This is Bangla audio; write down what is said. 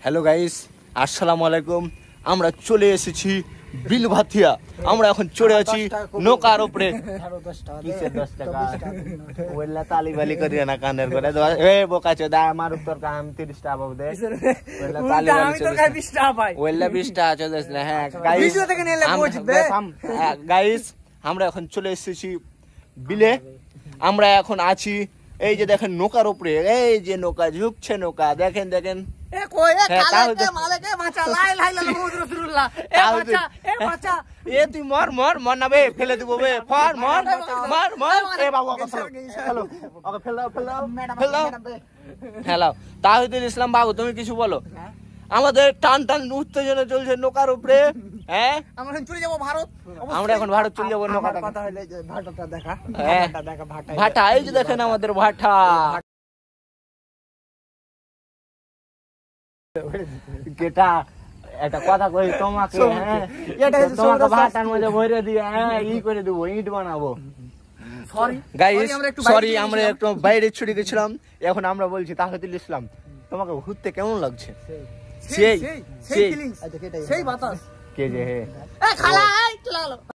হ্যালো গাইস, আসসালামু আলাইকুম। আমরা চলে এসেছি বিলভাতিয়া। আমরা এখন চড়ে আছি নৌকার উপরে। কিসের 10 টাকা? ওইলা তালি বালি করিয়ে না কানের করে। এ বোকা চোদা, আমার তোর কাম 30 টাকা পাবো দে। ওইলা তালি বালি আমি তোর কাছে 20 টাকা পাই। ওইলা 20 টাকা চোদাস না। হ্যাঁ গাইস, ভিডিও থেকে নিলে বুঝবে। গাইস, আমরা এখন চলে এসেছি বিলে। আমরা এখন আছি এই যে দেখেন নৌকার উপরে। এই যে নৌকা ঝুঁকছে, নৌকা দেখেন দেখেন। তুই মর মর মর না বে, ফেলে দিব বে। মর মর মর মর। এ বাবা হ্যালো তাহিদুল ইসলাম বাবু, তুমি কিছু বলো। আমাদের টান টান উত্তেজনা চলছে নৌকার উপরে। হ্যাঁ, আমরা চলে যাবো ভারত। আমরা এখন ভারত চলে যাবো। নৌকাটা কথা হইলে ভাটাটা দেখা, ভাটাটা দেখা, ভাটা। এই যে দেখেন আমাদের ভাটা। কেটা একটা কথা কই তোমাকে, হ্যাঁ তোমাকে ভাটার মধ্যে ভরে দিয়ে ই করে দেবো, ইট বানাবো। গাইস সরি, আমরা একটু বাইরে ছুটে গেছিলাম। এখন আমরা বলছি তাহিদুল ইসলাম, তোমাকে ঘুরতে কেমন লাগছে? সেই বাতাস কে যে হে খালা